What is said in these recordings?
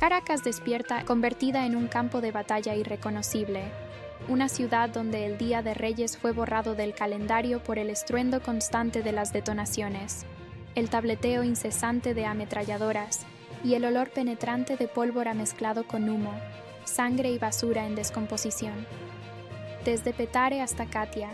Caracas despierta, convertida en un campo de batalla irreconocible, una ciudad donde el Día de Reyes fue borrado del calendario por el estruendo constante de las detonaciones, el tableteo incesante de ametralladoras y el olor penetrante de pólvora mezclado con humo, sangre y basura en descomposición. Desde Petare hasta Catia,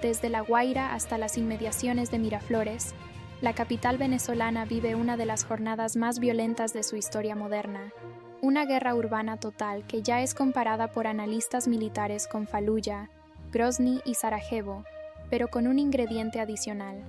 desde La Guaira hasta las inmediaciones de Miraflores, la capital venezolana vive una de las jornadas más violentas de su historia moderna, una guerra urbana total que ya es comparada por analistas militares con Faluya, Grozny y Sarajevo, pero con un ingrediente adicional: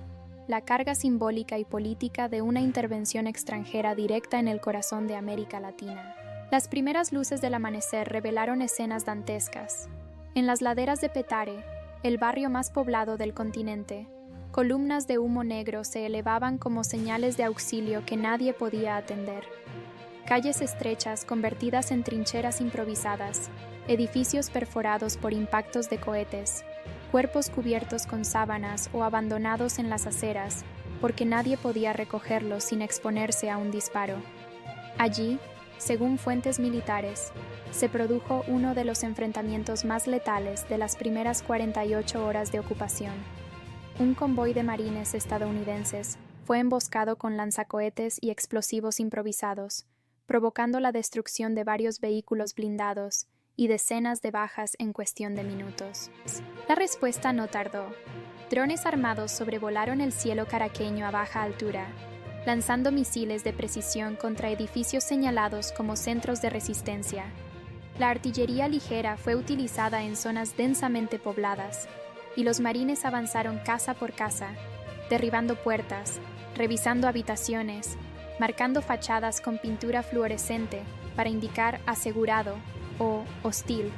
la carga simbólica y política de una intervención extranjera directa en el corazón de América Latina. Las primeras luces del amanecer revelaron escenas dantescas. En las laderas de Petare, el barrio más poblado del continente, columnas de humo negro se elevaban como señales de auxilio que nadie podía atender. Calles estrechas convertidas en trincheras improvisadas, edificios perforados por impactos de cohetes, cuerpos cubiertos con sábanas o abandonados en las aceras porque nadie podía recogerlos sin exponerse a un disparo. Allí, según fuentes militares, se produjo uno de los enfrentamientos más letales de las primeras 48 horas de ocupación. Un convoy de marines estadounidenses fue emboscado con lanzacohetes y explosivos improvisados, provocando la destrucción de varios vehículos blindados y decenas de bajas en cuestión de minutos. La respuesta no tardó. Drones armados sobrevolaron el cielo caraqueño a baja altura, lanzando misiles de precisión contra edificios señalados como centros de resistencia. La artillería ligera fue utilizada en zonas densamente pobladas, y los marines avanzaron casa por casa, derribando puertas, revisando habitaciones, marcando fachadas con pintura fluorescente para indicar asegurado o hostil.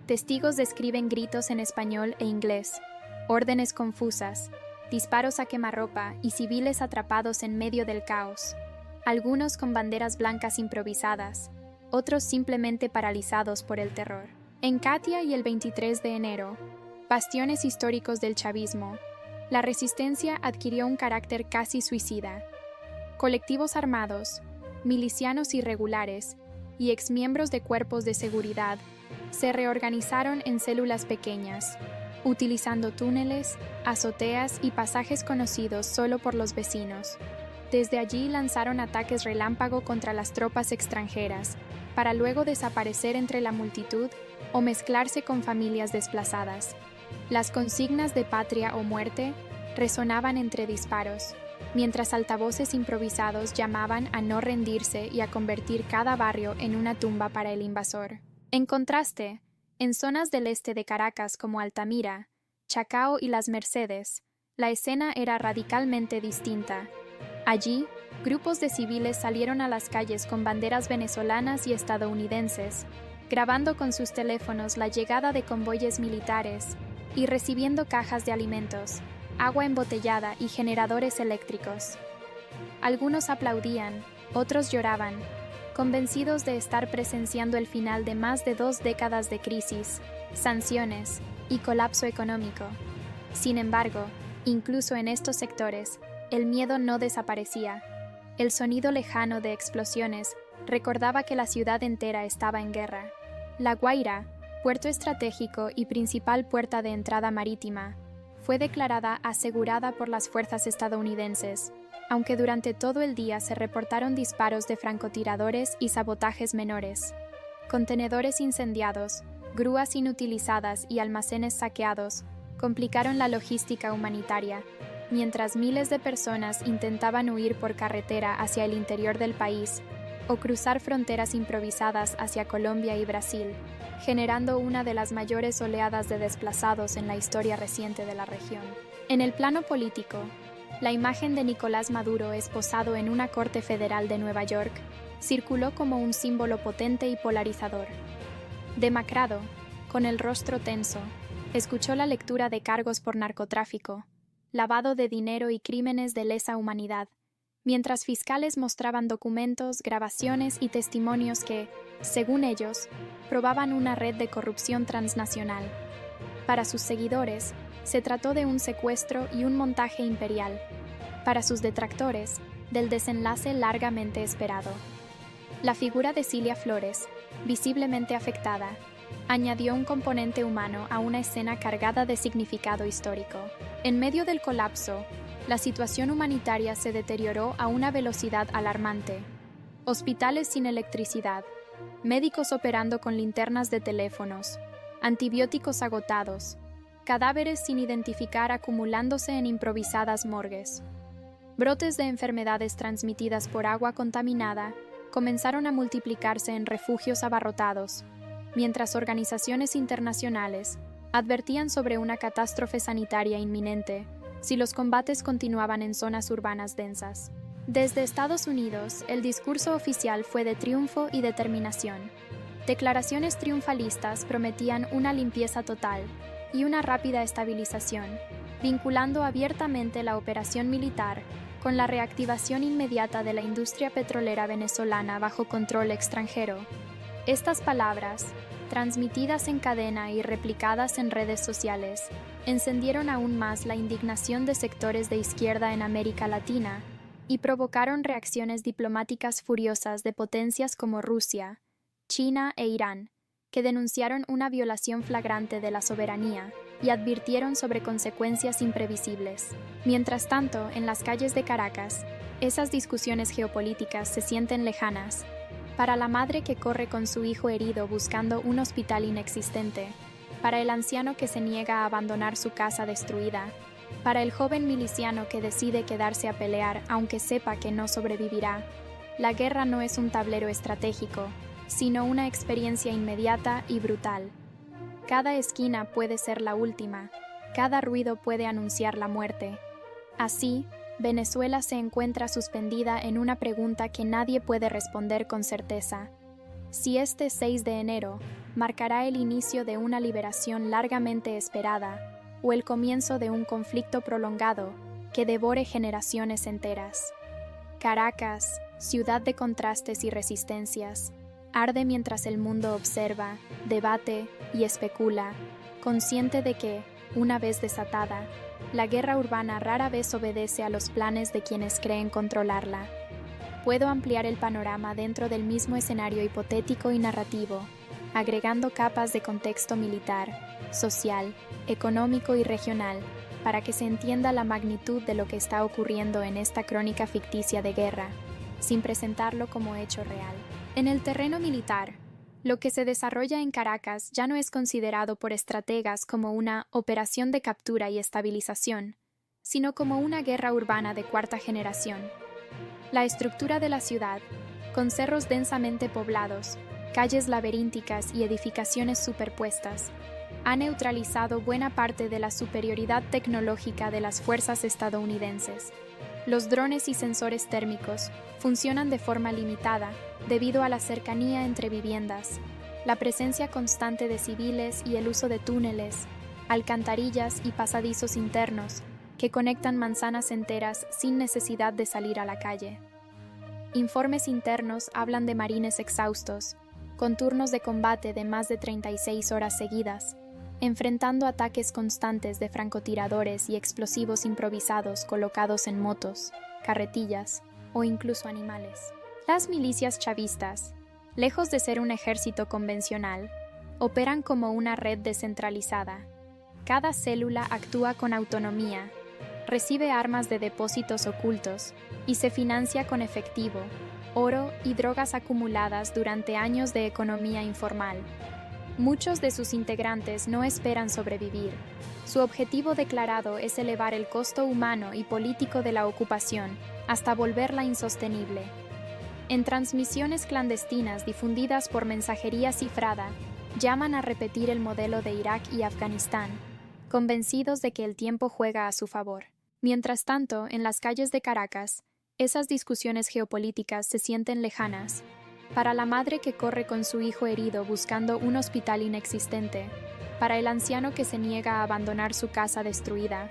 Testigos describen gritos en español e inglés, órdenes confusas, disparos a quemarropa y civiles atrapados en medio del caos, algunos con banderas blancas improvisadas, otros simplemente paralizados por el terror. En Catia y el 23 de enero, bastiones históricos del chavismo, la resistencia adquirió un carácter casi suicida. Colectivos armados, milicianos irregulares y exmiembros de cuerpos de seguridad se reorganizaron en células pequeñas, utilizando túneles, azoteas y pasajes conocidos solo por los vecinos. Desde allí lanzaron ataques relámpago contra las tropas extranjeras, para luego desaparecer entre la multitud o mezclarse con familias desplazadas. Las consignas de patria o muerte resonaban entre disparos, mientras altavoces improvisados llamaban a no rendirse y a convertir cada barrio en una tumba para el invasor. En contraste, en zonas del este de Caracas como Altamira, Chacao y Las Mercedes, la escena era radicalmente distinta. Allí, grupos de civiles salieron a las calles con banderas venezolanas y estadounidenses, grabando con sus teléfonos la llegada de convoyes militares y recibiendo cajas de alimentos, agua embotellada y generadores eléctricos. Algunos aplaudían, otros lloraban, convencidos de estar presenciando el final de más de 2 décadas de crisis, sanciones y colapso económico. Sin embargo, incluso en estos sectores, el miedo no desaparecía. El sonido lejano de explosiones recordaba que la ciudad entera estaba en guerra. La Guaira, puerto estratégico y principal puerta de entrada marítima, fue declarada asegurada por las fuerzas estadounidenses, aunque durante todo el día se reportaron disparos de francotiradores y sabotajes menores. Contenedores incendiados, grúas inutilizadas y almacenes saqueados complicaron la logística humanitaria, mientras miles de personas intentaban huir por carretera hacia el interior del país o cruzar fronteras improvisadas hacia Colombia y Brasil, generando una de las mayores oleadas de desplazados en la historia reciente de la región. En el plano político, la imagen de Nicolás Maduro esposado en una corte federal de Nueva York circuló como un símbolo potente y polarizador. Demacrado, con el rostro tenso, escuchó la lectura de cargos por narcotráfico, lavado de dinero y crímenes de lesa humanidad, mientras fiscales mostraban documentos, grabaciones y testimonios que, según ellos, probaban una red de corrupción transnacional. Para sus seguidores, se trató de un secuestro y un montaje imperial. Para sus detractores, del desenlace largamente esperado. La figura de Cilia Flores, visiblemente afectada, añadió un componente humano a una escena cargada de significado histórico. En medio del colapso, la situación humanitaria se deterioró a una velocidad alarmante. Hospitales sin electricidad, médicos operando con linternas de teléfonos, antibióticos agotados, cadáveres sin identificar acumulándose en improvisadas morgues. Brotes de enfermedades transmitidas por agua contaminada comenzaron a multiplicarse en refugios abarrotados, mientras organizaciones internacionales advertían sobre una catástrofe sanitaria inminente si los combates continuaban en zonas urbanas densas. Desde Estados Unidos, el discurso oficial fue de triunfo y determinación. Declaraciones triunfalistas prometían una limpieza total y una rápida estabilización, vinculando abiertamente la operación militar con la reactivación inmediata de la industria petrolera venezolana bajo control extranjero. Estas palabras, transmitidas en cadena y replicadas en redes sociales, encendieron aún más la indignación de sectores de izquierda en América Latina y provocaron reacciones diplomáticas furiosas de potencias como Rusia, China e Irán, que denunciaron una violación flagrante de la soberanía y advirtieron sobre consecuencias imprevisibles. Mientras tanto, en las calles de Caracas, esas discusiones geopolíticas se sienten lejanas. Para la madre que corre con su hijo herido buscando un hospital inexistente, para el anciano que se niega a abandonar su casa destruida, para el joven miliciano que decide quedarse a pelear aunque sepa que no sobrevivirá, la guerra no es un tablero estratégico, sino una experiencia inmediata y brutal. Cada esquina puede ser la última, cada ruido puede anunciar la muerte. Así, Venezuela se encuentra suspendida en una pregunta que nadie puede responder con certeza. Si este 6 de enero marcará el inicio de una liberación largamente esperada o el comienzo de un conflicto prolongado que devore generaciones enteras. Caracas, ciudad de contrastes y resistencias, arde mientras el mundo observa, debate y especula, consciente de que, una vez desatada, la guerra urbana rara vez obedece a los planes de quienes creen controlarla. Puedo ampliar el panorama dentro del mismo escenario hipotético y narrativo, agregando capas de contexto militar, social, económico y regional, para que se entienda la magnitud de lo que está ocurriendo en esta crónica ficticia de guerra, sin presentarlo como hecho real. En el terreno militar, lo que se desarrolla en Caracas ya no es considerado por estrategas como una operación de captura y estabilización, sino como una guerra urbana de cuarta generación. La estructura de la ciudad, con cerros densamente poblados, calles laberínticas y edificaciones superpuestas, ha neutralizado buena parte de la superioridad tecnológica de las fuerzas estadounidenses. Los drones y sensores térmicos funcionan de forma limitada debido a la cercanía entre viviendas, la presencia constante de civiles y el uso de túneles, alcantarillas y pasadizos internos que conectan manzanas enteras sin necesidad de salir a la calle. Informes internos hablan de marines exhaustos, con turnos de combate de más de 36 horas seguidas, enfrentando ataques constantes de francotiradores y explosivos improvisados colocados en motos, carretillas o incluso animales. Las milicias chavistas, lejos de ser un ejército convencional, operan como una red descentralizada. Cada célula actúa con autonomía, recibe armas de depósitos ocultos y se financia con efectivo, oro y drogas acumuladas durante años de economía informal. Muchos de sus integrantes no esperan sobrevivir. Su objetivo declarado es elevar el costo humano y político de la ocupación hasta volverla insostenible. En transmisiones clandestinas difundidas por mensajería cifrada, llaman a repetir el modelo de Irak y Afganistán, convencidos de que el tiempo juega a su favor. Mientras tanto, en las calles de Caracas, esas discusiones geopolíticas se sienten lejanas. Para la madre que corre con su hijo herido buscando un hospital inexistente, para el anciano que se niega a abandonar su casa destruida,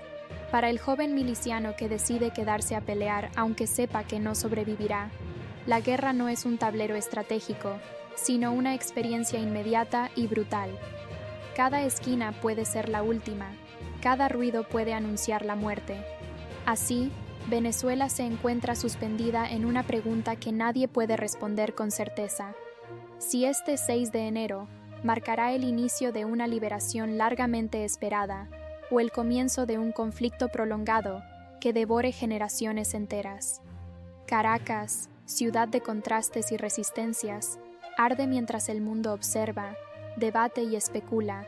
para el joven miliciano que decide quedarse a pelear aunque sepa que no sobrevivirá, la guerra no es un tablero estratégico, sino una experiencia inmediata y brutal. Cada esquina puede ser la última, cada ruido puede anunciar la muerte. Así, Venezuela se encuentra suspendida en una pregunta que nadie puede responder con certeza. Si este 6 de enero marcará el inicio de una liberación largamente esperada o el comienzo de un conflicto prolongado que devore generaciones enteras. Caracas, ciudad de contrastes y resistencias, arde mientras el mundo observa, debate y especula,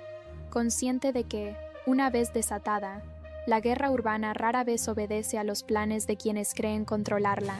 consciente de que, una vez desatada, la guerra urbana rara vez obedece a los planes de quienes creen controlarla.